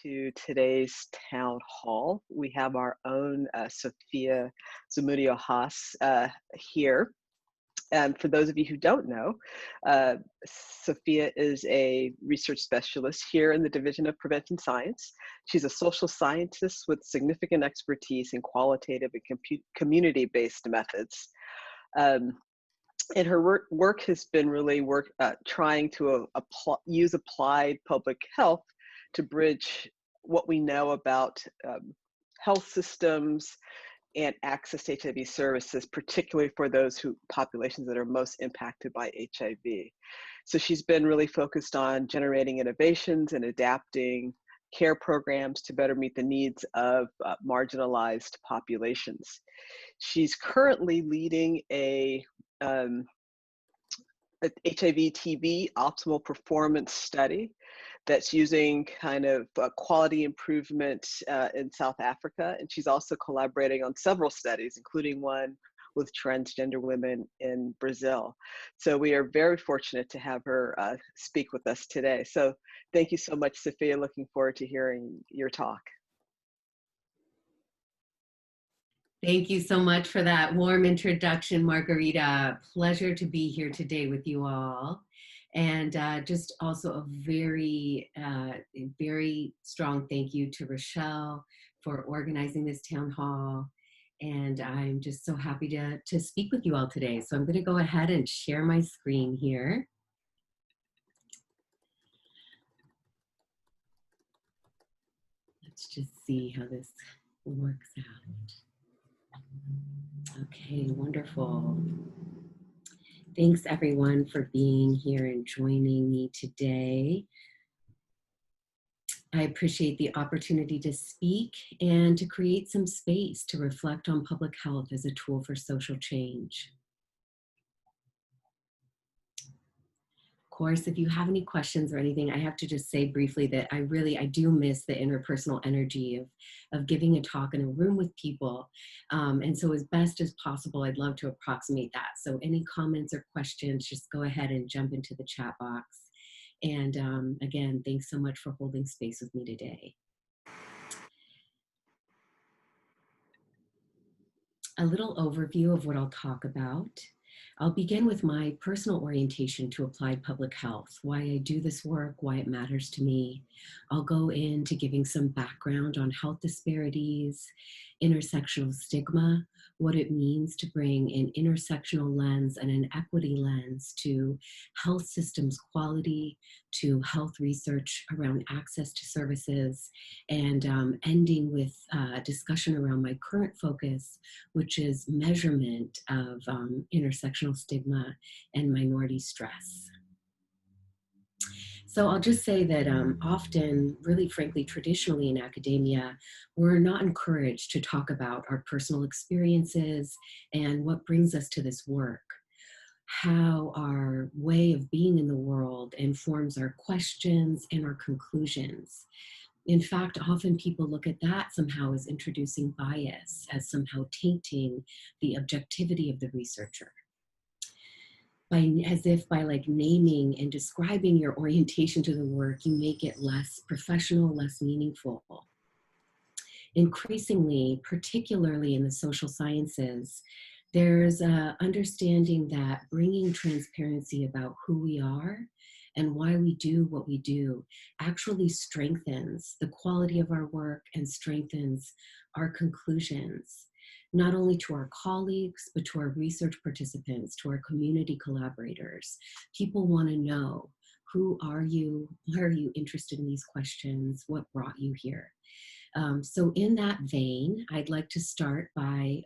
to today's town hall. We have our own Sophia Zamudio-Haas here. And for those of you who don't know, uh, Sophia is a research specialist here in the Division of Prevention Science. She's a social scientist with significant expertise in qualitative and community-based methods. And her work has been really trying to use applied public health to bridge what we know about health systems and access to HIV services, particularly for those populations that are most impacted by HIV. So she's been really focused on generating innovations and adapting care programs to better meet the needs of marginalized populations. She's currently leading a HIV/TB optimal performance study that's using kind of quality improvement in South Africa. And she's also collaborating on several studies, including one with transgender women in Brazil. So we are very fortunate to have her speak with us today. So thank you so much, Sophia. Looking forward to hearing your talk. Thank you so much for that warm introduction, Margarita. Pleasure to be here today with you all. And just also a very, very strong thank you to Rochelle for organizing this town hall. And I'm just so happy to speak with you all today. So I'm going to go ahead and share my screen here. Let's just see how this works out. Okay, wonderful. Thanks everyone for being here and joining me today. I appreciate the opportunity to speak and to create some space to reflect on public health as a tool for social change. Of course, if you have any questions or anything, I have to just say briefly that I do miss the interpersonal energy of giving a talk in a room with people. And so as best as possible, I'd love to approximate that. So any comments or questions, just go ahead and jump into the chat box. And again, thanks so much for holding space with me today. A little overview of what I'll talk about. I'll begin with my personal orientation to applied public health, why I do this work, why it matters to me. I'll go into giving some background on health disparities, intersectional stigma, what it means to bring an intersectional lens and an equity lens to health systems quality, to health research around access to services, and ending with a discussion around my current focus, which is measurement of intersectional stigma and minority stress. So I'll just say that often, really frankly, traditionally in academia, we're not encouraged to talk about our personal experiences and what brings us to this work, how our way of being in the world informs our questions and our conclusions. In fact, often people look at that somehow as introducing bias, as somehow tainting the objectivity of the researcher. As if by like naming and describing your orientation to the work, you make it less professional, less meaningful. Increasingly, particularly in the social sciences, there's an understanding that bringing transparency about who we are and why we do what we do actually strengthens the quality of our work and strengthens our conclusions, not only to our colleagues, but to our research participants, to our community collaborators. People want to know, who are you? Why are you interested in these questions? What brought you here? So in that vein, I'd like to start by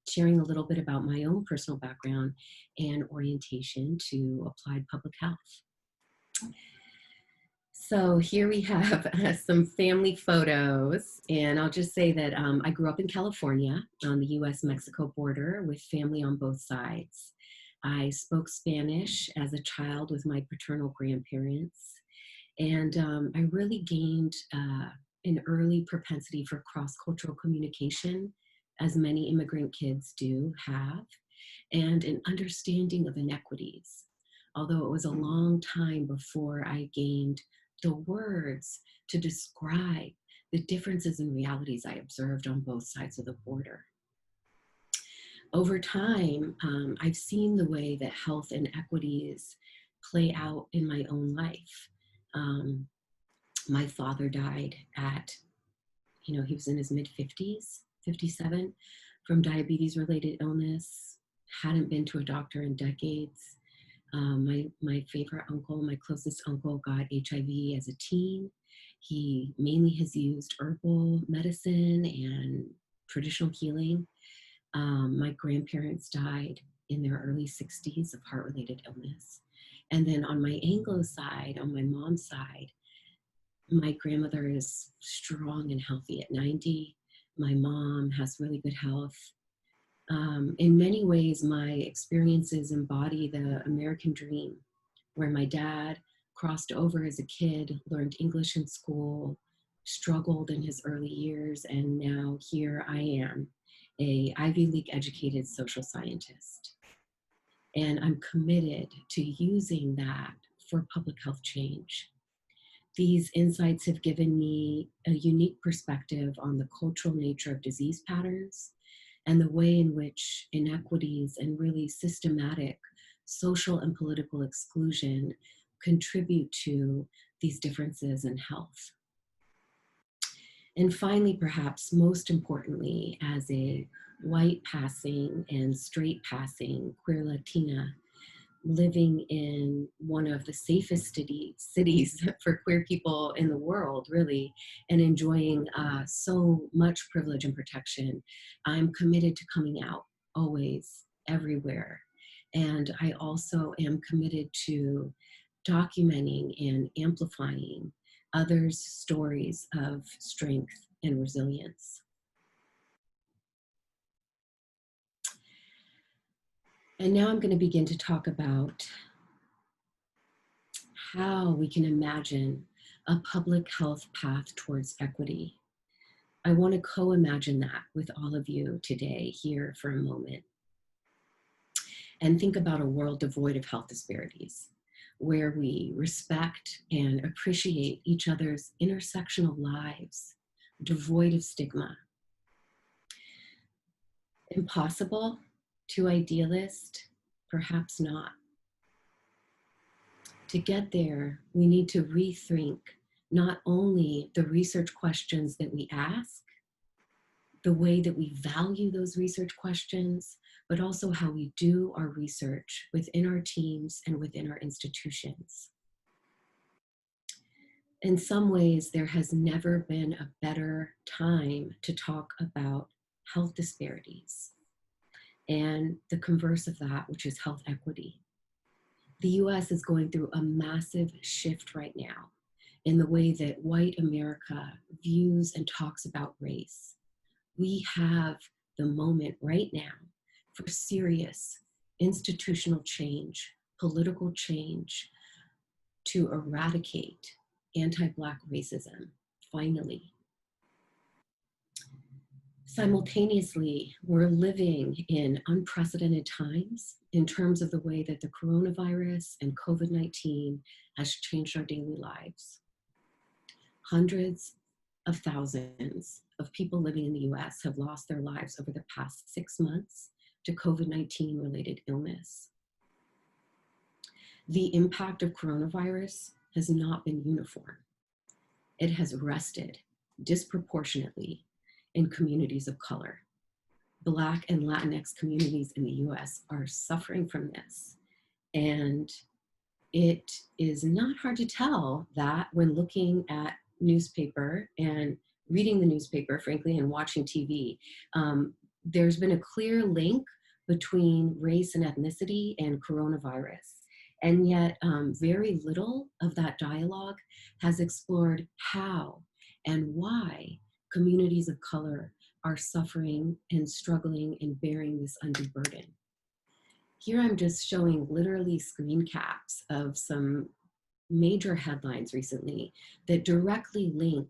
sharing a little bit about my own personal background and orientation to applied public health. So here we have some family photos, and I'll just say that I grew up in California on the US-Mexico border with family on both sides. I spoke Spanish as a child with my paternal grandparents, and I really gained an early propensity for cross-cultural communication, as many immigrant kids do have, and an understanding of inequities. Although it was a long time before I gained the words to describe the differences in realities I observed on both sides of the border. Over time, I've seen the way that health inequities play out in my own life. My father died at, he was in his mid-50s, 57, from diabetes-related illness, hadn't been to a doctor in decades. My favorite uncle, my closest uncle, got HIV as a teen. He mainly has used herbal medicine and traditional healing. My grandparents died in their early 60s of heart-related illness. And then on my Anglo side, on my mom's side, my grandmother is strong and healthy at 90. My mom has really good health. In many ways, my experiences embody the American dream, where my dad crossed over as a kid, learned English in school, struggled in his early years, and now here I am, a Ivy League educated social scientist. And I'm committed to using that for public health change. These insights have given me a unique perspective on the cultural nature of disease patterns and the way in which inequities and really systematic social and political exclusion contribute to these differences in health. And finally, perhaps most importantly, as a white passing and straight passing queer Latina living in one of the safest cities for queer people in the world, really, and enjoying so much privilege and protection, I'm committed to coming out always, everywhere. And I also am committed to documenting and amplifying others' stories of strength and resilience. And now I'm going to begin to talk about how we can imagine a public health path towards equity. I want to co-imagine that with all of you today here for a moment. And think about a world devoid of health disparities, where we respect and appreciate each other's intersectional lives, devoid of stigma. Impossible to idealist? Perhaps not. To get there, we need to rethink not only the research questions that we ask, the way that we value those research questions, but also how we do our research within our teams and within our institutions. In some ways, there has never been a better time to talk about health disparities and the converse of that, which is health equity. The US is going through a massive shift right now in the way that white America views and talks about race. We have the moment right now for serious institutional change, political change, to eradicate anti-Black racism, finally. Simultaneously, we're living in unprecedented times in terms of the way that the coronavirus and COVID-19 has changed our daily lives. Hundreds of thousands of people living in the US have lost their lives over the past 6 months to COVID-19 related illness. The impact of coronavirus has not been uniform. It has rested disproportionately in communities of color. Black and Latinx communities in the US are suffering from this. And it is not hard to tell that when looking at newspaper and reading the newspaper, frankly, and watching TV, there's been a clear link between race and ethnicity and coronavirus. And yet very little of that dialogue has explored how and why communities of color are suffering and struggling and bearing this undue burden. Here I'm just showing literally screen caps of some major headlines recently that directly link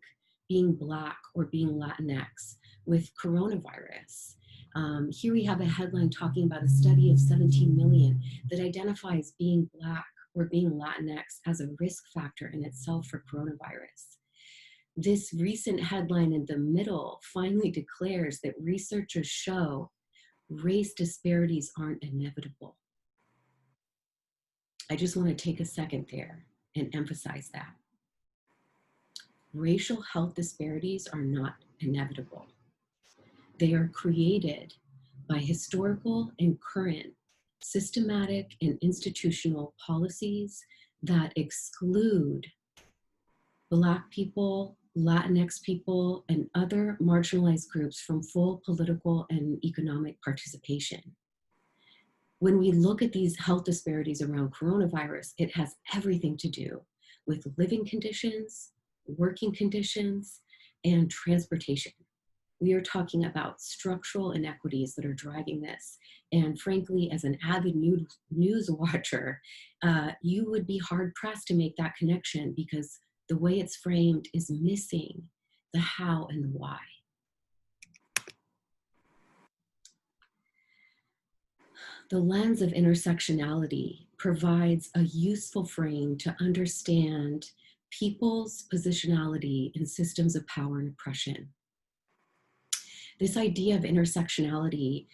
being Black or being Latinx with coronavirus. Here we have a headline talking about a study of 17 million that identifies being Black or being Latinx as a risk factor in itself for coronavirus. This recent headline in the middle finally declares that researchers show race disparities aren't inevitable. I just want to take a second there and emphasize that. Racial health disparities are not inevitable. They are created by historical and current systematic and institutional policies that exclude Black people, Latinx people, and other marginalized groups from full political and economic participation. When we look at these health disparities around coronavirus, it has everything to do with living conditions, working conditions, and transportation. We are talking about structural inequities that are driving this. And frankly, as an avid news watcher, you would be hard pressed to make that connection because the way it's framed is missing the how and the why. The lens of intersectionality provides a useful frame to understand people's positionality in systems of power and oppression. This idea of intersectionality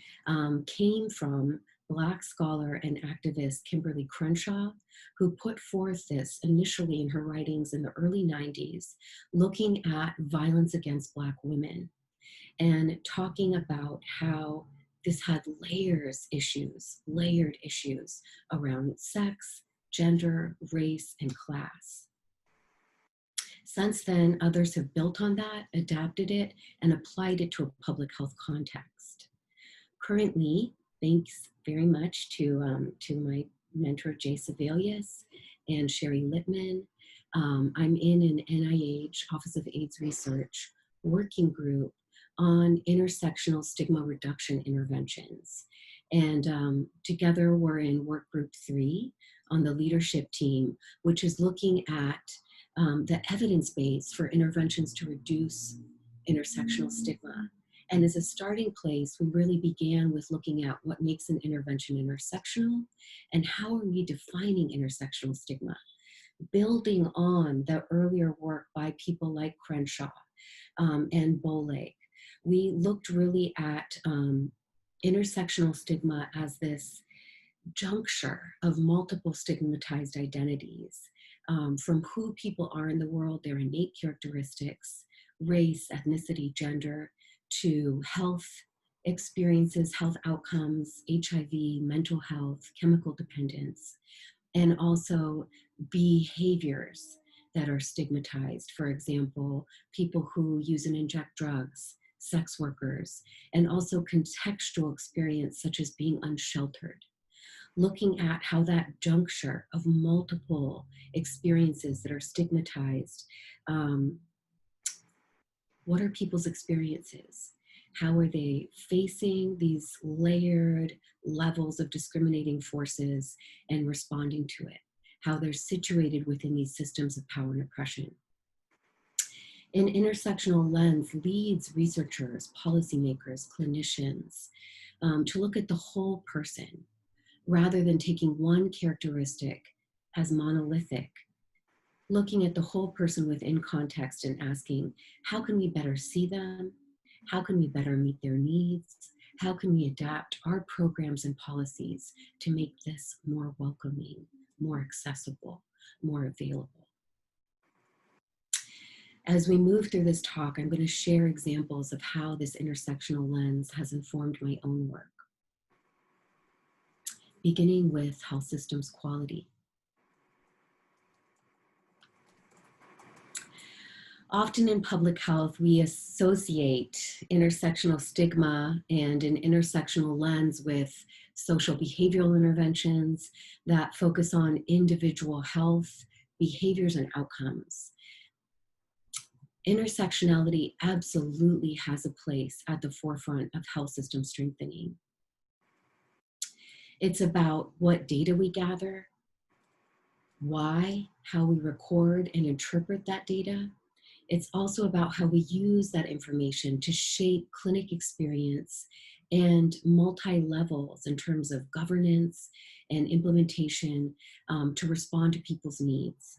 came from Black scholar and activist Kimberly Crenshaw, who put forth this initially in her writings in the early 90s, looking at violence against Black women and talking about how this had layered issues around sex, gender, race, and class. Since then, others have built on that, adapted it, and applied it to a public health context. Currently, thanks very much to my mentor, Jay Sebelius and Sherry Littman, I'm in an NIH Office of AIDS Research working group on intersectional stigma reduction interventions. And together we're in work group 3 on the leadership team, which is looking at the evidence base for interventions to reduce intersectional stigma. And as a starting place, we really began with looking at what makes an intervention intersectional and how are we defining intersectional stigma, building on the earlier work by people like Crenshaw and Bolake. We looked really at intersectional stigma as this juncture of multiple stigmatized identities, from who people are in the world, their innate characteristics, race, ethnicity, gender, to health experiences, health outcomes, HIV, mental health, chemical dependence, and also behaviors that are stigmatized. For example, people who use and inject drugs, sex workers, and also contextual experience such as being unsheltered. Looking at how that juncture of multiple experiences that are stigmatized, what are people's experiences? How are they facing these layered levels of discriminating forces and responding to it? How they're situated within these systems of power and oppression. An intersectional lens leads researchers, policymakers, clinicians to look at the whole person rather than taking one characteristic as monolithic, looking at the whole person within context and asking, how can we better see them? How can we better meet their needs? How can we adapt our programs and policies to make this more welcoming, more accessible, more available? As we move through this talk, I'm going to share examples of how this intersectional lens has informed my own work, beginning with health systems quality. Often in public health, we associate intersectional stigma and an intersectional lens with social behavioral interventions that focus on individual health, behaviors, and outcomes. Intersectionality absolutely has a place at the forefront of health system strengthening. It's about what data we gather, why, how we record and interpret that data. It's also about how we use that information to shape clinic experience and multi-levels in terms of governance and implementation to respond to people's needs.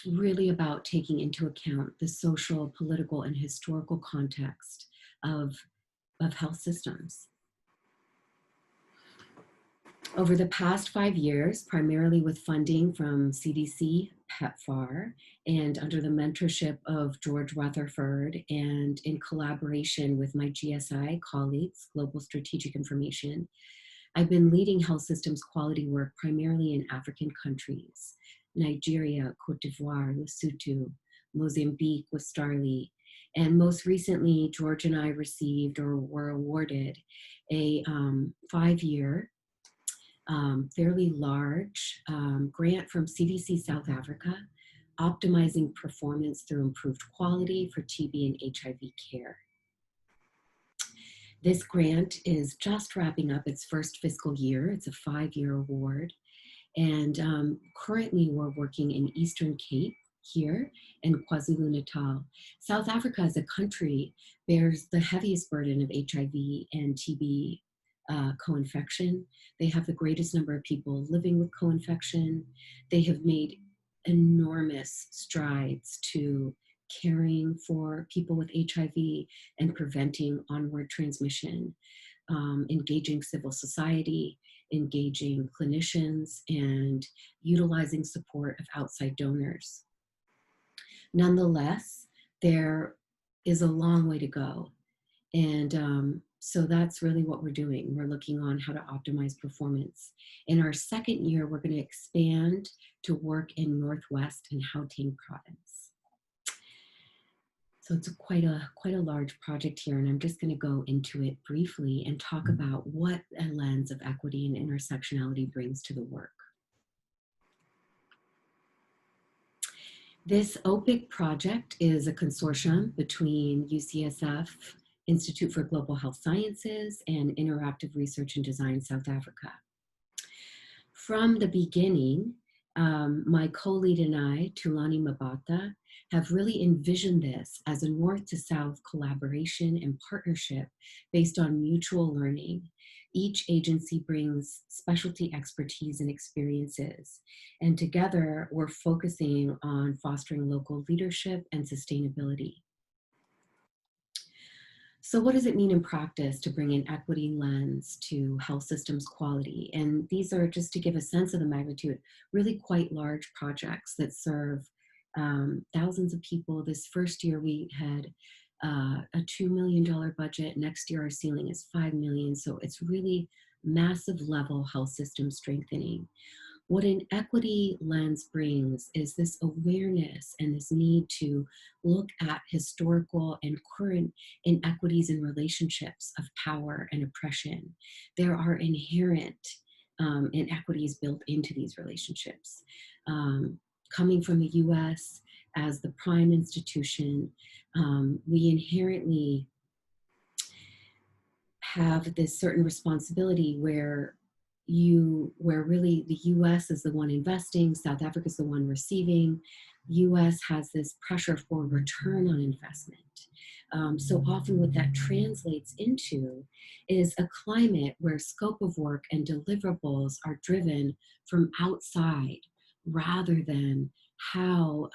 Really about taking into account the social, political, and historical context of health systems. Over the past 5 years, primarily with funding from CDC, PEPFAR, and under the mentorship of George Rutherford, and in collaboration with my GSI colleagues, Global Strategic Information, I've been leading health systems quality work primarily in African countries, Nigeria, Cote d'Ivoire, Lesotho, Mozambique with Starlee. And most recently, George and I received or were awarded a 5-year, fairly large grant from CDC South Africa, optimizing performance through improved quality for TB and HIV care. This grant is just wrapping up its first fiscal year. It's a 5-year award. And currently we're working in Eastern Cape here and KwaZulu-Natal. South Africa as a country bears the heaviest burden of HIV and TB co-infection. They have the greatest number of people living with co-infection. They have made enormous strides to caring for people with HIV and preventing onward transmission, engaging civil society, engaging clinicians, and utilizing support of outside donors. Nonetheless, there is a long way to go. And so that's really what we're doing. We're looking on how to optimize performance. In our second year, we're going to expand to work in Northwest and Gauteng province. So it's quite a large project here, and I'm just going to go into it briefly and talk about what a lens of equity and intersectionality brings to the work. This OPIQ project is a consortium between UCSF, Institute for Global Health Sciences, and Interactive Research and Design South Africa. From the beginning, my co-lead and I, Tulani Mabata, have really envisioned this as a north to south collaboration and partnership based on mutual learning. Each agency brings specialty expertise and experiences, and together we're focusing on fostering local leadership and sustainability. So what does it mean in practice to bring an equity lens to health systems quality? And these are, just to give a sense of the magnitude, really quite large projects that serve thousands of people. This first year we had a $2 million budget. Next year our ceiling is $5 million. So it's really massive level health system strengthening. What an equity lens brings is this awareness and this need to look at historical and current inequities in relationships of power and oppression. There are inherent inequities built into these relationships. Coming from the US as the prime institution, we inherently have this certain responsibility where really the US is the one investing, South Africa is the one receiving. US has this pressure for return on investment. So often what that translates into is a climate where scope of work and deliverables are driven from outside rather than how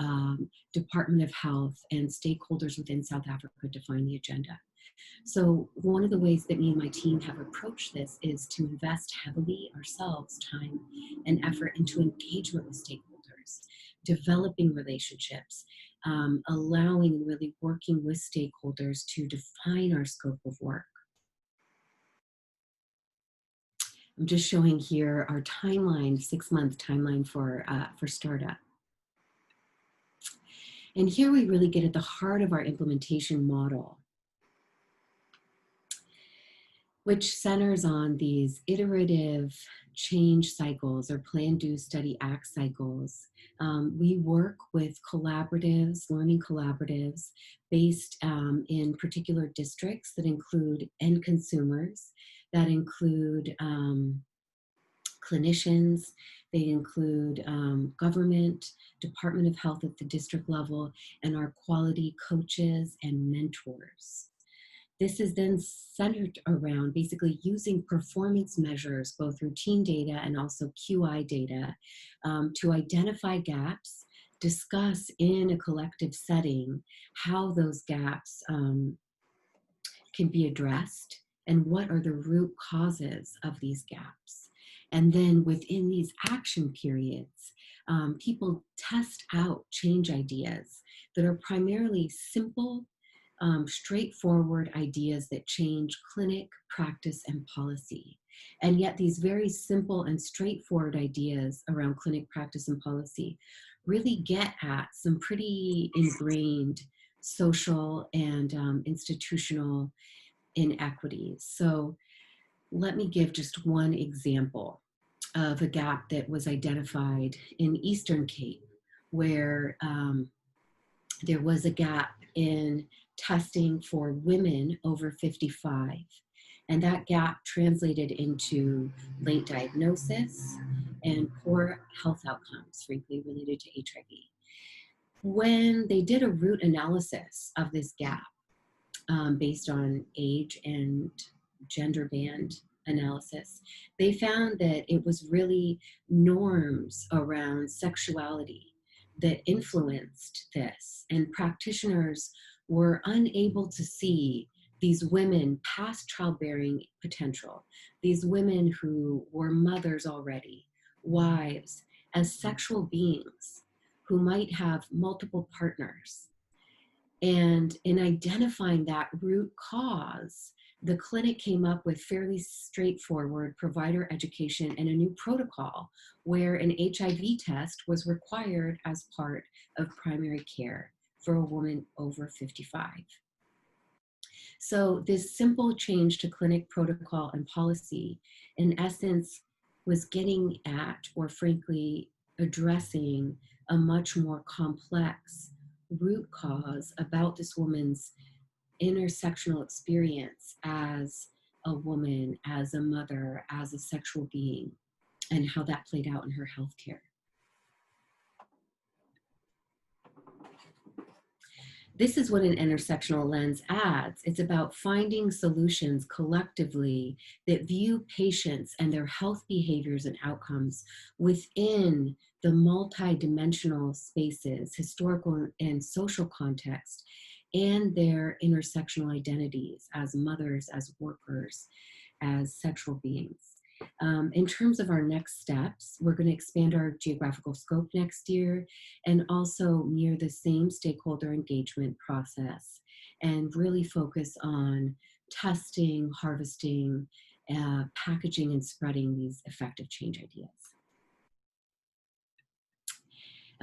Department of Health and stakeholders within South Africa define the agenda. So one of the ways that me and my team have approached this is to invest heavily ourselves, time and effort into engagement with stakeholders, developing relationships, allowing and really working with stakeholders to define our scope of work. I'm just showing here our timeline, 6-month timeline for startup. And here we really get at the heart of our implementation model, which centers on these iterative change cycles or plan, do, study, act cycles. We work with collaboratives, learning collaboratives based in particular districts that include end consumers, that include clinicians, they include government, Department of Health at the district level, and our quality coaches and mentors. This is then centered around basically using performance measures, both routine data and also QI data, to identify gaps, discuss in a collective setting how those gaps can be addressed and what are the root causes of these gaps. And then within these action periods, people test out change ideas that are primarily simple, straightforward ideas that change clinic, practice, and policy. And yet these very simple and straightforward ideas around clinic, practice, and policy really get at some pretty ingrained social and institutional inequities. So let me give just one example of a gap that was identified in Eastern Cape, where there was a gap in testing for women over 55. And that gap translated into late diagnosis and poor health outcomes, frankly, related to HIV. When they did a root analysis of this gap, based on age and gender band analysis, they found that it was really norms around sexuality that influenced this, and practitioners were unable to see these women past childbearing potential, these women who were mothers already, wives, as sexual beings who might have multiple partners. And in identifying that root cause, the clinic came up with fairly straightforward provider education and a new protocol where an HIV test was required as part of primary care for a woman over 55. So this simple change to clinic protocol and policy, in essence, was getting at, or frankly, addressing a much more complex root cause about this woman's intersectional experience as a woman, as a mother, as a sexual being, and how that played out in her healthcare. This is what an intersectional lens adds. It's about finding solutions collectively that view patients and their health behaviors and outcomes within the multidimensional spaces, historical and social context, and their intersectional identities as mothers, as workers, as sexual beings. In terms of our next steps, we're going to expand our geographical scope next year and also mirror the same stakeholder engagement process and really focus on testing, harvesting, packaging, and spreading these effective change ideas.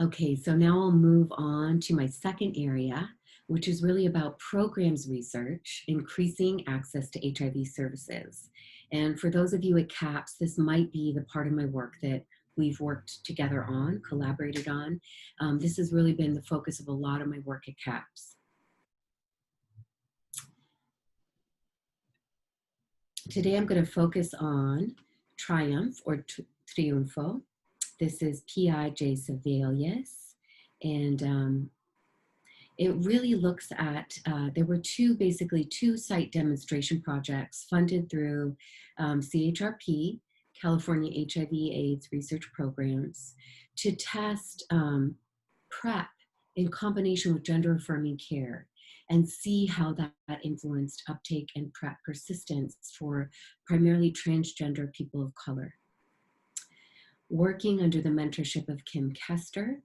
Okay, so now I'll move on to my second area, which is really about programs research, increasing access to HIV services. And for those of you at CAPS, this might be the part of my work that we've worked together on, collaborated on. This has really been the focus of a lot of my work at CAPS. Today I'm going to focus on Triumph or Triunfo. This is P.I.J. Sebelius, and it really looks at, there were basically two site demonstration projects funded through CHRP, California HIV/AIDS Research Programs, to test PrEP in combination with gender affirming care and see how that influenced uptake and PrEP persistence for primarily transgender people of color. Working under the mentorship of Kim Kester,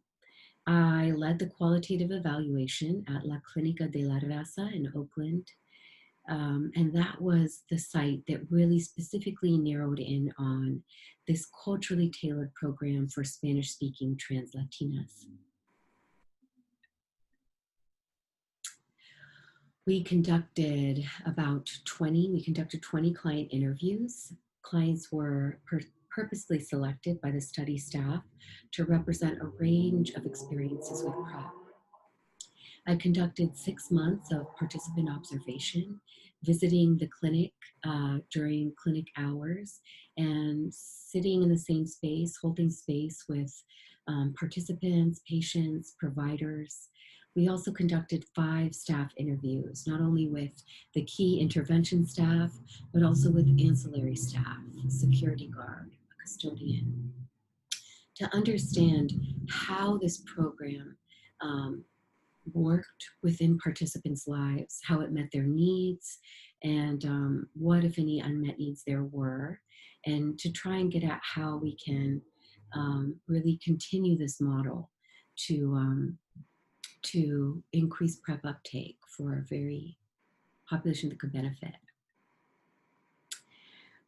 I led the qualitative evaluation at La Clínica de la Raza in Oakland. And that was the site that really specifically narrowed in on this culturally tailored program for Spanish-speaking trans Latinas. We conducted 20 client interviews. Clients were purposely selected by the study staff to represent a range of experiences with PrEP. I conducted 6 months of participant observation, visiting the clinic during clinic hours and sitting in the same space, holding space with participants, patients, providers, We also conducted 5 staff interviews, not only with the key intervention staff, but also with ancillary staff, security guard, a custodian, to understand how this program worked within participants' lives, how it met their needs, and what, if any, unmet needs there were, and to try and get at how we can really continue this model to increase PrEP uptake for a very population that could benefit.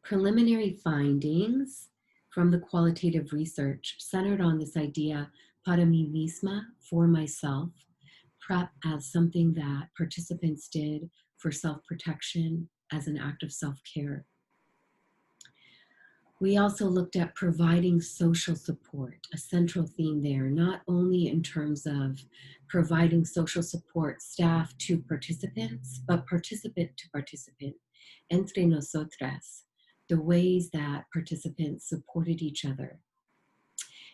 Preliminary findings from the qualitative research centered on this idea, para mí misma, for myself, PrEP as something that participants did for self-protection as an act of self-care. We also looked at providing social support, a central theme there, not only in terms of providing social support staff to participants, but participant to participant, entre nosotras, the ways that participants supported each other.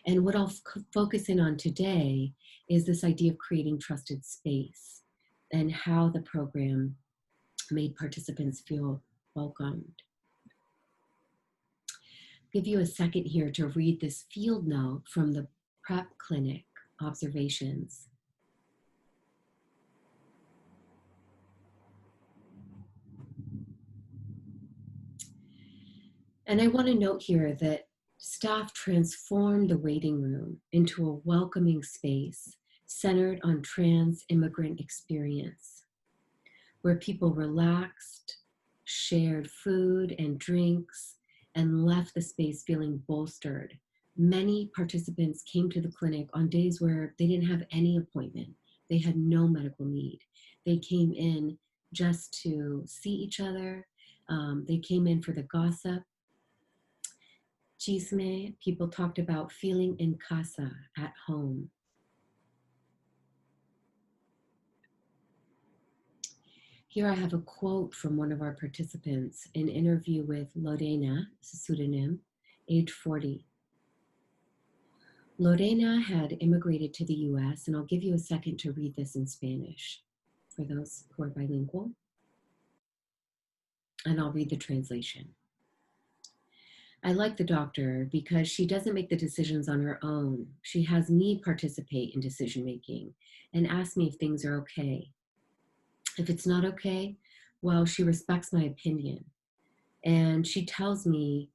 And what I'll focus in on today is this idea of creating trusted space and how the program made participants feel welcomed. Give you a second here to read this field note from the PrEP clinic observations. And I want to note here that staff transformed the waiting room into a welcoming space centered on trans immigrant experience, where people relaxed, shared food and drinks, and left the space feeling bolstered. Many participants came to the clinic on days where they didn't have any appointment. They had no medical need. They came in just to see each other. They came in for the gossip. Chisme, people talked about feeling in casa, at home. Here I have a quote from one of our participants, an interview with Lorena, it's a pseudonym, age 40. Lorena had immigrated to the US, and I'll give you a second to read this in Spanish for those who are bilingual. And I'll read the translation. I like the doctor because she doesn't make the decisions on her own. She has me participate in decision making and ask me if things are okay. If it's not okay, well, she respects my opinion. And she tells me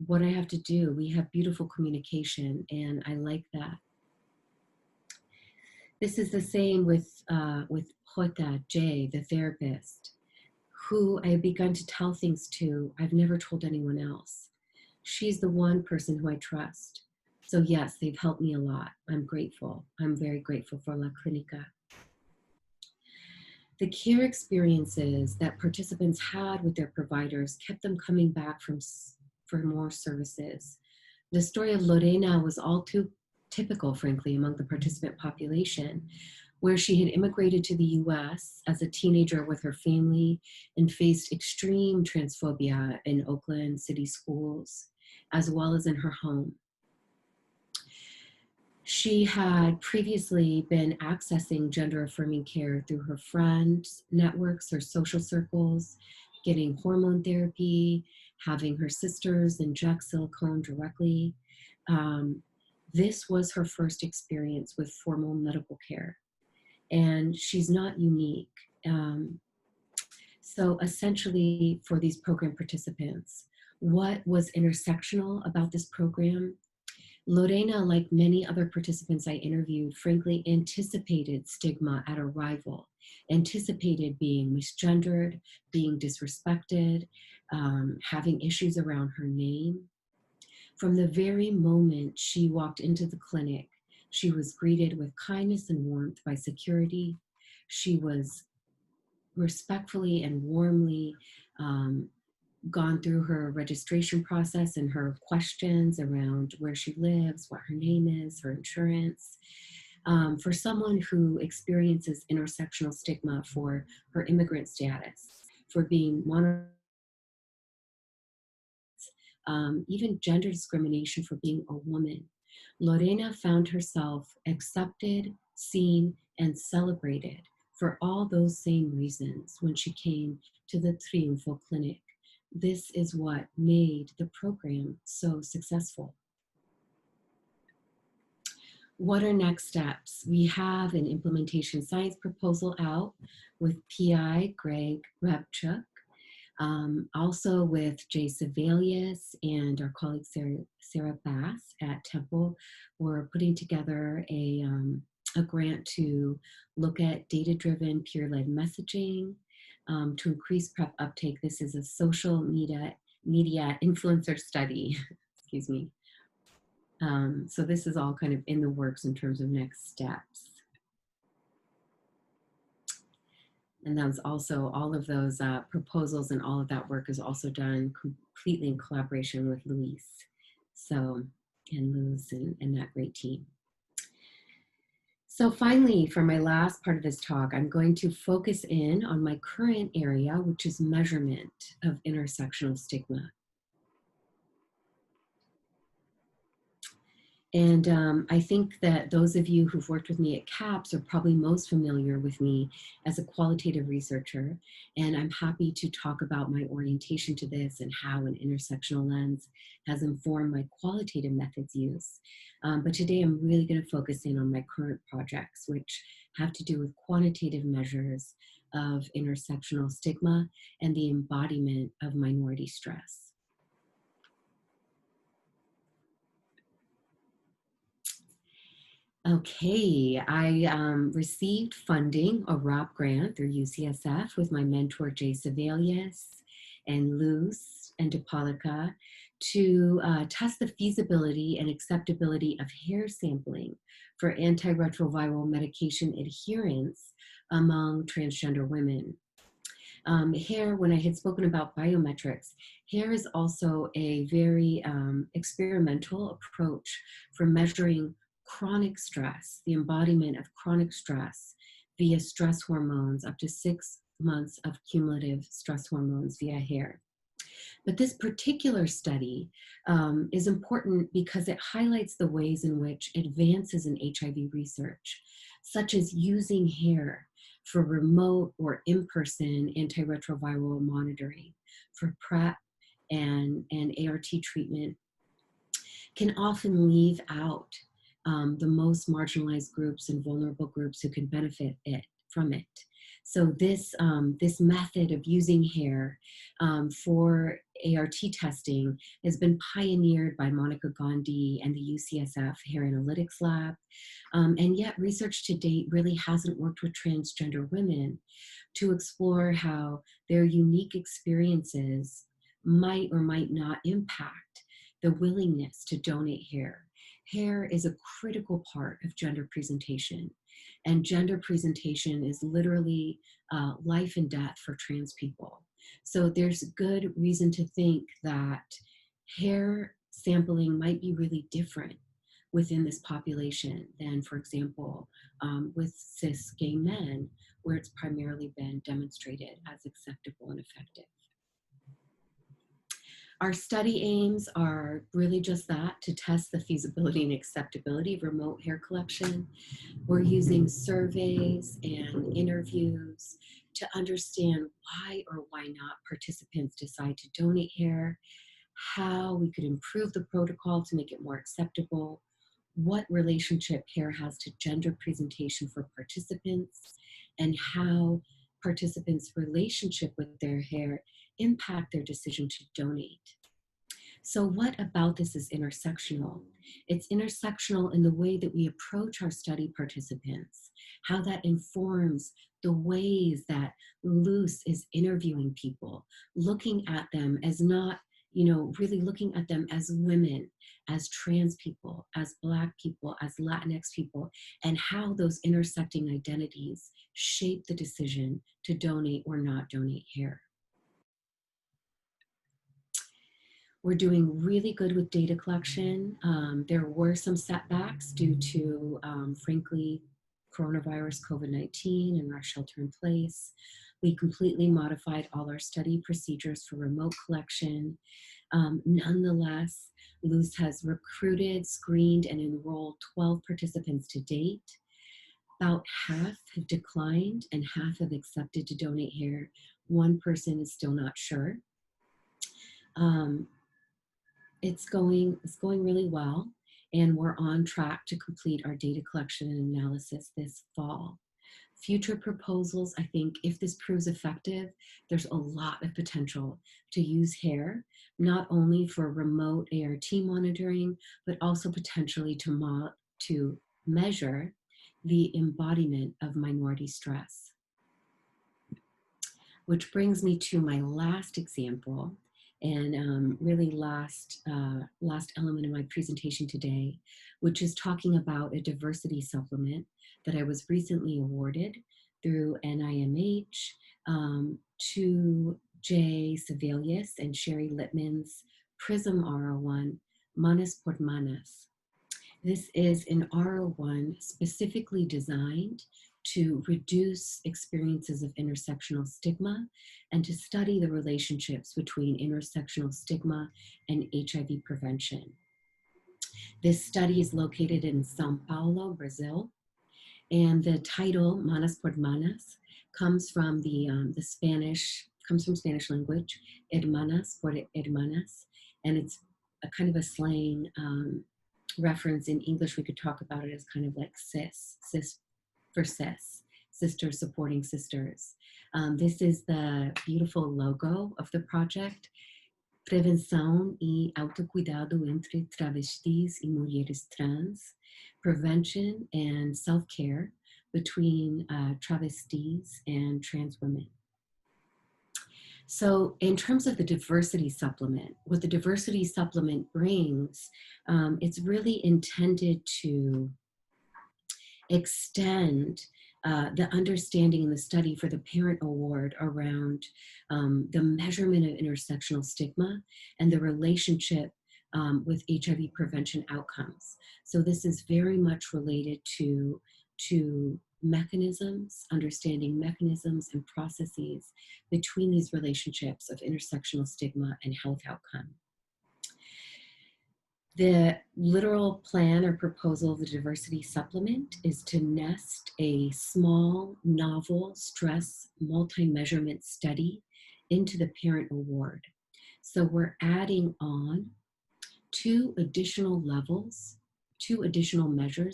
what I have to do. We have beautiful communication, and I like that. This is the same with Jota J, the therapist, who I have begun to tell things to I've never told anyone else. She's the one person who I trust. So yes, they've helped me a lot. I'm grateful. I'm very grateful for La Clinica. The care experiences that participants had with their providers kept them coming back for more services. The story of Lorena was all too typical, frankly, among the participant population, where she had immigrated to the US as a teenager with her family and faced extreme transphobia in Oakland city schools, as well as in her home. She had previously been accessing gender affirming care through her friends, networks, her social circles, getting hormone therapy, having her sisters inject silicone directly. This was her first experience with formal medical care, and she's not unique. So essentially, for these program participants, what was intersectional about this program? Lorena, like many other participants I interviewed, frankly anticipated stigma at arrival, anticipated being misgendered, being disrespected, having issues around her name. From the very moment she walked into the clinic, she was greeted with kindness and warmth by security. She was respectfully and warmly gone through her registration process and her questions around where she lives, what her name is, her insurance. For someone who experiences intersectional stigma for her immigrant status, for being even gender discrimination for being a woman, Lorena found herself accepted, seen, and celebrated for all those same reasons when she came to the Triunfo Clinic. This is what made the program so successful. What are next steps? We have an implementation science proposal out with PI Greg Repchuk, also with Jay Sevelius and our colleague Sarah Bass at Temple. We're putting together a grant to look at data-driven peer-led messaging to increase PrEP uptake. This is a social media influencer study, excuse me. So this is all kind of in the works in terms of next steps. And that's also, all of those proposals and all of that work is also done completely in collaboration with Luis. So, and Luz and that great team. So finally, for my last part of this talk, I'm going to focus in on my current area, which is measurement of intersectional stigma. And I think that those of you who've worked with me at CAPS are probably most familiar with me as a qualitative researcher. And I'm happy to talk about my orientation to this and how an intersectional lens has informed my qualitative methods use. But today I'm really going to focus in on my current projects, which have to do with quantitative measures of intersectional stigma and the embodiment of minority stress. Okay, I received funding, a ROP grant through UCSF with my mentor Jay Sevelius and Luz and Depolica to test the feasibility and acceptability of hair sampling for antiretroviral medication adherence among transgender women. Hair, when I had spoken about biometrics, hair is also a very experimental approach for measuring chronic stress, the embodiment of chronic stress via stress hormones, up to 6 months of cumulative stress hormones via hair. But this particular study is important because it highlights the ways in which advances in HIV research, such as using hair for remote or in-person antiretroviral monitoring, for PrEP and ART treatment, can often leave out the most marginalized groups and vulnerable groups who can benefit from it. So this method of using hair for ART testing has been pioneered by Monica Gandhi and the UCSF Hair Analytics Lab. And yet research to date really hasn't worked with transgender women to explore how their unique experiences might or might not impact the willingness to donate hair. Hair is a critical part of gender presentation, and gender presentation is literally life and death for trans people. So there's good reason to think that hair sampling might be really different within this population than, for example, with cis gay men, where it's primarily been demonstrated as acceptable and effective. Our study aims are really just that, to test the feasibility and acceptability of remote hair collection. We're using surveys and interviews to understand why or why not participants decide to donate hair, how we could improve the protocol to make it more acceptable, what relationship hair has to gender presentation for participants, and how participants' relationship with their hair impact their decision to donate. So what about this is intersectional? It's intersectional in the way that we approach our study participants, how that informs the ways that Luz is interviewing people, looking at them as not, really looking at them as women, as trans people, as Black people, as Latinx people, and how those intersecting identities shape the decision to donate or not donate hair. We're doing really good with data collection. There were some setbacks due to, frankly, coronavirus, COVID-19, and our shelter in place. We completely modified all our study procedures for remote collection. Nonetheless, Luz has recruited, screened, and enrolled 12 participants to date. About half have declined and half have accepted to donate hair. One person is still not sure. It's going really well, and we're on track to complete our data collection and analysis this fall. Future proposals, I think if this proves effective, there's a lot of potential to use hair, not only for remote ART monitoring, but also potentially to measure the embodiment of minority stress. Which brings me to my last example, and really last element of my presentation today, which is talking about a diversity supplement that I was recently awarded through NIMH to Jay Sevelius and Sherry Littman's PRISM R01, Manas por Manas. This is an R01 specifically designed to reduce experiences of intersectional stigma and to study the relationships between intersectional stigma and HIV prevention. This study is located in Sao Paulo, Brazil, and the title Manas por Manas comes from Spanish language, hermanas por hermanas, and it's a kind of a slang reference. In English, we could talk about it as kind of like cis for cis, sisters supporting sisters. This is the beautiful logo of the project, Prevenção e Autocuidado entre Travestis e Mulheres Trans, prevention and self-care between travestis and trans women. So in terms of the diversity supplement, what the diversity supplement brings, it's really intended to extend the understanding in the study for the Parent Award around the measurement of intersectional stigma and the relationship with HIV prevention outcomes. So this is very much related to mechanisms, understanding mechanisms and processes between these relationships of intersectional stigma and health outcome. The literal plan or proposal of the diversity supplement is to nest a small, novel stress multi-measurement study into the Parent Award. So we're adding on two additional measures,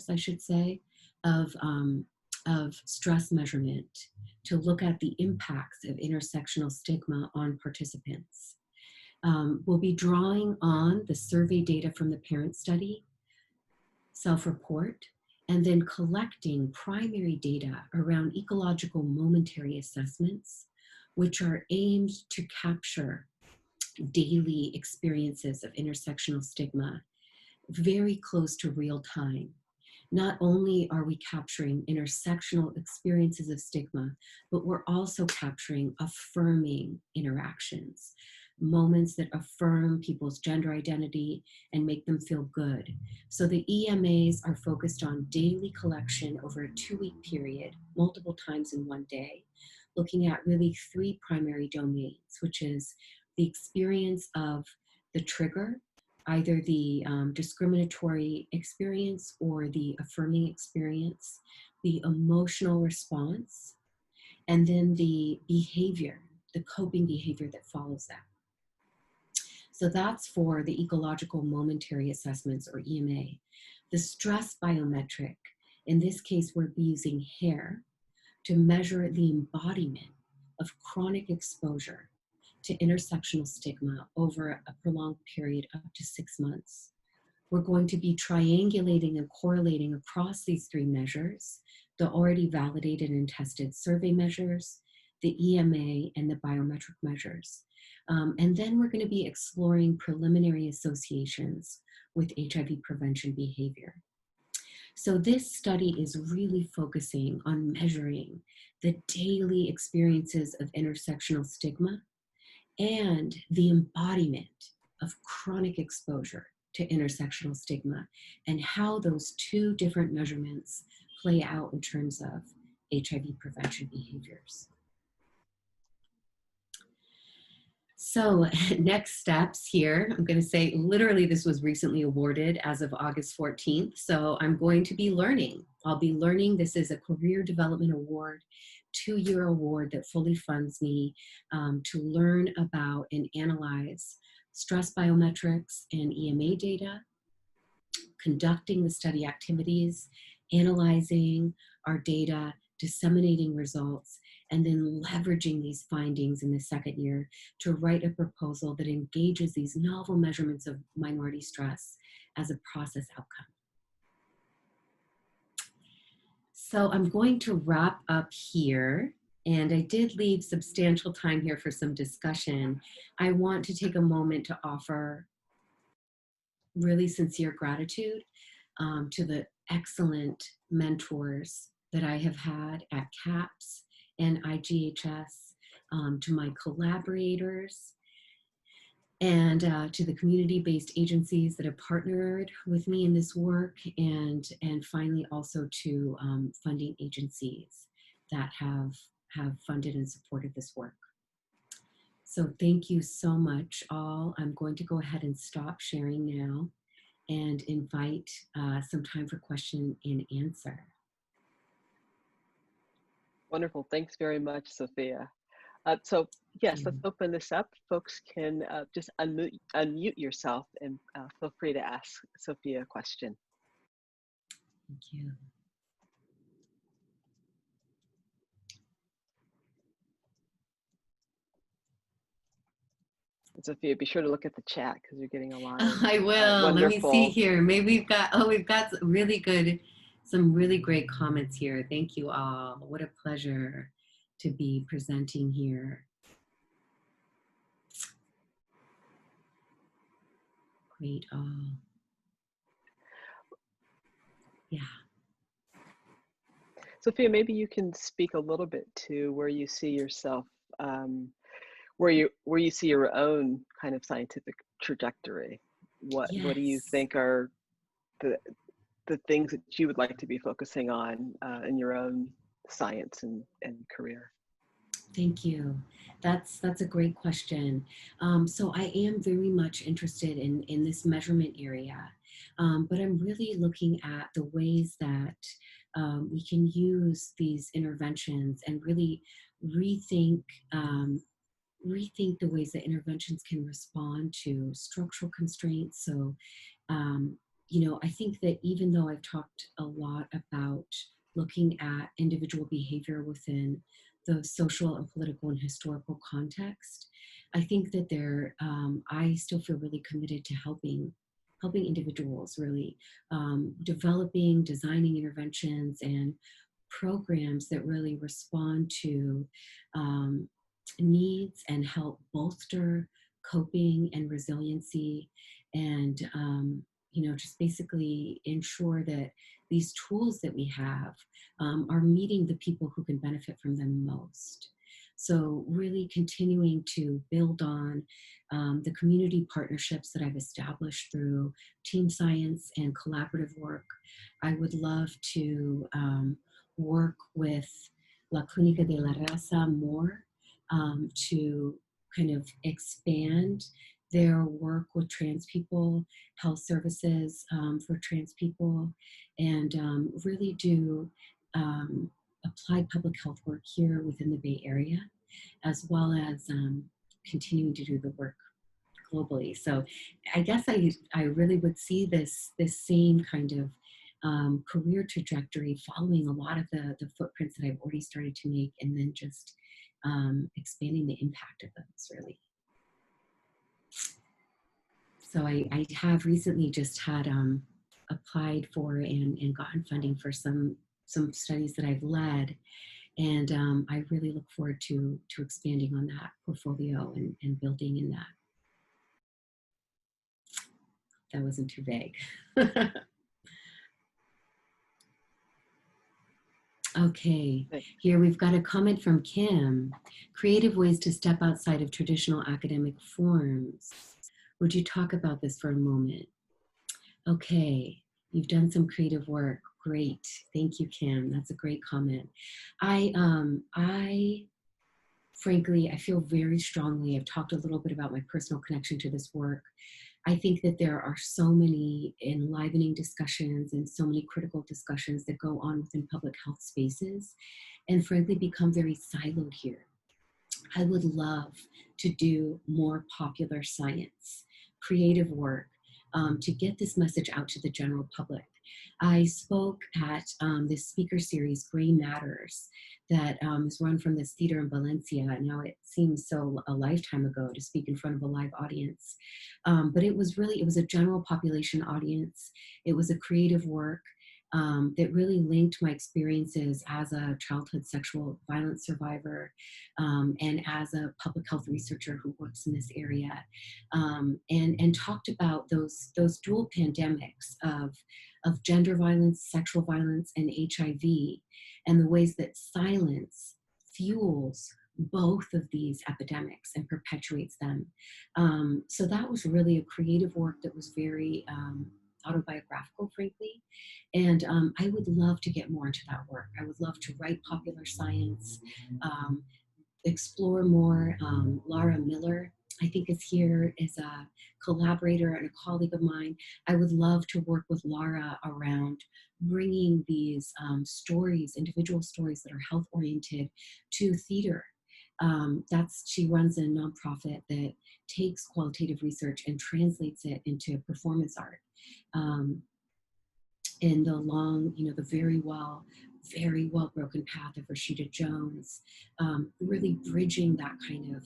I should say, of stress measurement to look at the impacts of intersectional stigma on participants. We'll be drawing on the survey data from the parent study, self-report, and then collecting primary data around ecological momentary assessments, which are aimed to capture daily experiences of intersectional stigma very close to real time. Not only are we capturing intersectional experiences of stigma, but we're also capturing affirming interactions, moments that affirm people's gender identity and make them feel good. So the EMAs are focused on daily collection over a 2-week period, multiple times in one day, looking at really 3 primary domains, which is the experience of the trigger, either the discriminatory experience or the affirming experience, the emotional response, and then the behavior, the coping behavior that follows that. So that's for the ecological momentary assessments, or EMA. The stress biometric, in this case, we're using hair to measure the embodiment of chronic exposure to intersectional stigma over a prolonged period up to 6 months. We're going to be triangulating and correlating across these 3 measures, the already validated and tested survey measures, the EMA, and the biometric measures. And then we're going to be exploring preliminary associations with HIV prevention behavior. So this study is really focusing on measuring the daily experiences of intersectional stigma and the embodiment of chronic exposure to intersectional stigma and how those 2 different measurements play out in terms of HIV prevention behaviors. So next steps here, I'm going to say literally this was recently awarded as of August 14th. So I'm going to be learning. I'll be learning. This is a career development award, 2-year award that fully funds me to learn about and analyze stress biometrics and EMA data, conducting the study activities, analyzing our data, disseminating results, and then leveraging these findings in the second year to write a proposal that engages these novel measurements of minority stress as a process outcome. So I'm going to wrap up here, and I did leave substantial time here for some discussion. I want to take a moment to offer really sincere gratitude to the excellent mentors that I have had at CAPS and IGHS, to my collaborators, and to the community-based agencies that have partnered with me in this work, and finally also to funding agencies that have funded and supported this work. So thank you so much all. I'm going to go ahead and stop sharing now and invite some time for question and answer. Wonderful. Thanks very much, Sophia. So yes, let's open this up. Folks can just unmute yourself and feel free to ask Sophia a question. Thank you. Sophia, be sure to look at the chat because you're getting a lot Oh, of I will. Let me see here. Maybe we've got some really great comments here. Thank you all. What a pleasure to be presenting here. Great all. Yeah. Sophia, maybe you can speak a little bit to where you see yourself, where you see your own kind of scientific trajectory. What do you think are the things that you would like to be focusing on in your own science and career? Thank you. That's a great question. So I am very much interested in this measurement area, but I'm really looking at the ways that we can use these interventions and really rethink the ways that interventions can respond to structural constraints. So, I think that even though I've talked a lot about looking at individual behavior within the social and political and historical context, I think that I still feel really committed to helping individuals really designing interventions and programs that really respond to needs and help bolster coping and resiliency, and just basically ensure that these tools that we have are meeting the people who can benefit from them most. So really continuing to build on the community partnerships that I've established through team science and collaborative work. I would love to work with La Clínica de la Raza more to kind of expand their work with trans people, health services for trans people, and really do applied public health work here within the Bay Area, as well as continuing to do the work globally. So I guess I really would see this same kind of career trajectory following a lot of the footprints that I've already started to make, and then just expanding the impact of those, really. So I have recently just had applied for and gotten funding for some studies that I've led, and I really look forward to expanding on that portfolio and building in that. That wasn't too vague. Okay, here we've got a comment from Kim. Creative ways to step outside of traditional academic forms. Would you talk about this for a moment? Okay, you've done some creative work. Great, thank you, Kim. That's a great comment. I frankly, I feel very strongly, I've talked a little bit about my personal connection to this work. I think that there are so many enlivening discussions and so many critical discussions that go on within public health spaces and frankly become very siloed here. I would love to do more popular science, creative work, to get this message out to the general public. I spoke at this speaker series, Gray Matters, that is run from this theater in Valencia. Now it seems so a lifetime ago to speak in front of a live audience. But it was a general population audience. It was a creative work that really linked my experiences as a childhood sexual violence survivor and as a public health researcher who works in this area, and talked about those dual pandemics of gender violence, sexual violence, and HIV, and the ways that silence fuels both of these epidemics and perpetuates them. So that was really a creative work that was very autobiographical, frankly. And I would love to get more into that work. I would love to write popular science, explore more. Laura Miller, I think, is here as a collaborator and a colleague of mine. I would love to work with Laura around bringing these stories, individual stories that are health-oriented, to theater. She runs a nonprofit that takes qualitative research and translates it into performance art. In the long, the very well broken path of Rashida Jones, really bridging that kind of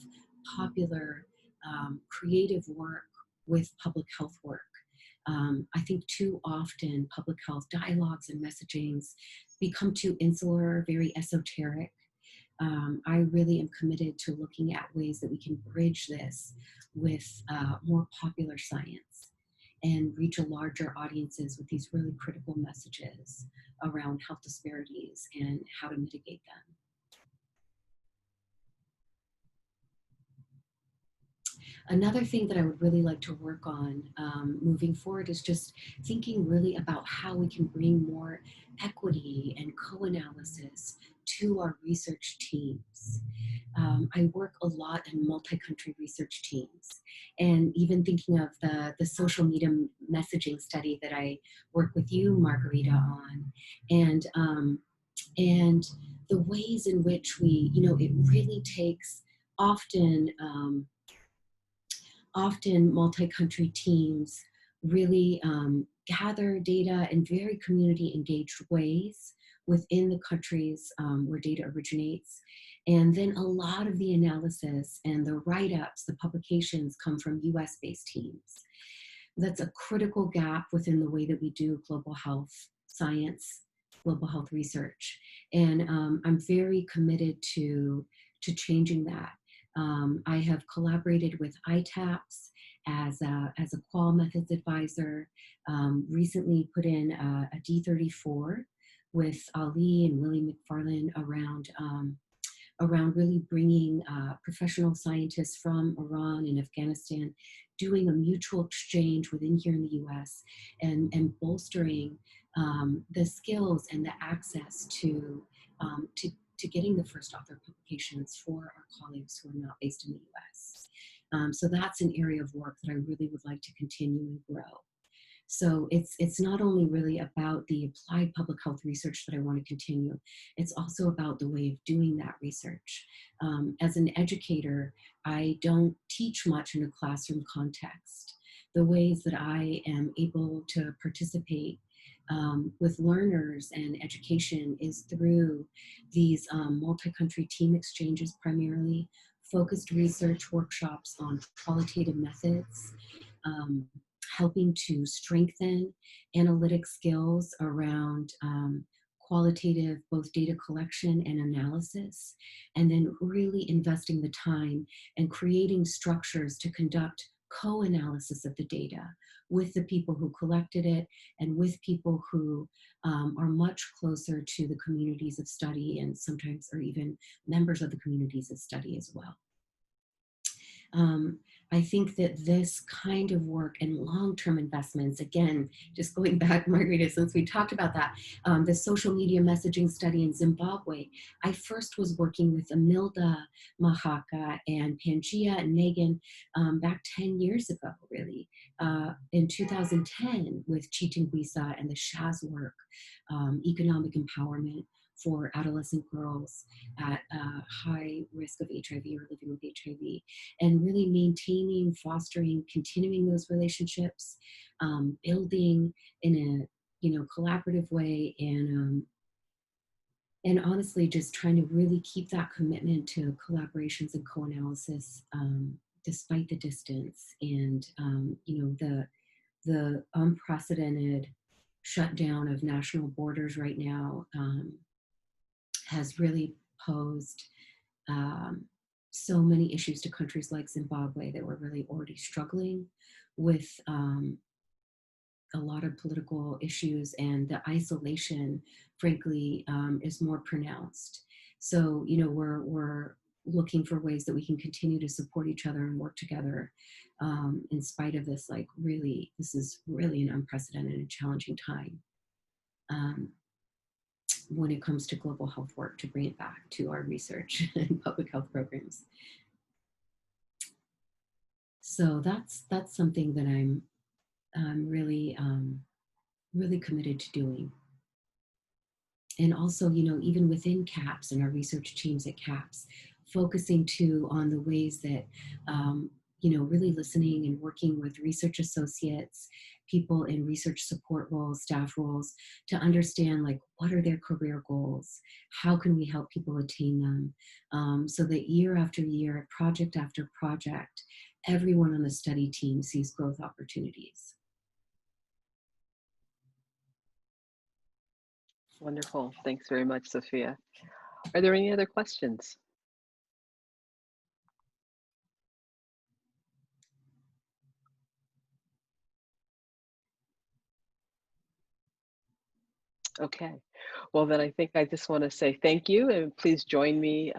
popular creative work with public health work. I think too often public health dialogues and messagings become too insular, very esoteric. I really am committed to looking at ways that we can bridge this with more popular science and reach a larger audiences with these really critical messages around health disparities and how to mitigate them. Another thing that I would really like to work on moving forward is just thinking really about how we can bring more equity and co-analysis to our research teams. I work a lot in multi-country research teams, and even thinking of the social media messaging study that I work with you, Margarita, on, and the ways in which we, it really takes often multi-country teams really gather data in very community engaged ways within the countries where data originates. And then a lot of the analysis and the write-ups, the publications come from US-based teams. That's a critical gap within the way that we do global health science, global health research. And I'm very committed to changing that. I have collaborated with ITAPS as a qual methods advisor, recently put in a D34 with Ali and Willie McFarland around really bringing professional scientists from Iran and Afghanistan, doing a mutual exchange within here in the US and bolstering the skills and the access to getting the first author publications for our colleagues who are not based in the US. So that's an area of work that I really would like to continue and grow. So it's not only really about the applied public health research that I want to continue, it's also about the way of doing that research. As an educator, I don't teach much in a classroom context. The ways that I am able to participate with learners and education is through these multi-country team exchanges, primarily focused research workshops on qualitative methods, helping to strengthen analytic skills around qualitative both data collection and analysis, and then really investing the time and creating structures to conduct co-analysis of the data with the people who collected it and with people who are much closer to the communities of study and sometimes are even members of the communities of study as well. I think that this kind of work and long-term investments, again, just going back, Margarita, since we talked about that, the social media messaging study in Zimbabwe, I first was working with Amilda Mahaka and Pangia and Megan back 10 years ago, really, in 2010 with Chitungwisa and the Shaz work, economic empowerment for adolescent girls at high risk of HIV or living with HIV, and really maintaining, fostering, continuing those relationships, building in a collaborative way, and honestly just trying to really keep that commitment to collaborations and co-analysis despite the distance and the unprecedented shutdown of national borders right now has really posed so many issues to countries like Zimbabwe that were really already struggling with a lot of political issues, and the isolation, frankly, is more pronounced. So, we're looking for ways that we can continue to support each other and work together in spite of this, this is really an unprecedented and challenging time. When it comes to global health work, to bring it back to our research and public health programs. So that's something that I'm really really committed to doing. And also, even within CAPS and our research teams at CAPS, focusing too on the ways that really listening and working with research associates, people in research support roles, staff roles, to understand what are their career goals, how can we help people attain them, so that year after year, project after project, everyone on the study team sees growth opportunities. Wonderful. Thanks very much, Sophia. Are there any other questions? Okay. Well, then I think I just want to say thank you, and please join me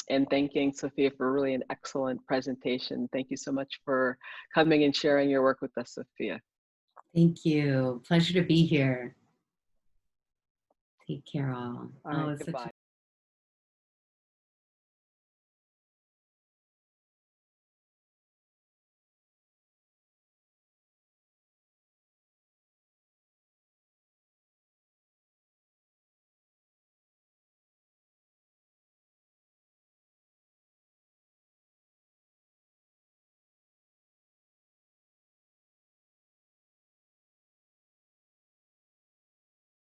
in thanking Sophia for really an excellent presentation. Thank you so much for coming and sharing your work with us, Sophia. Thank you. Pleasure to be here. Take care, all. All right, goodbye.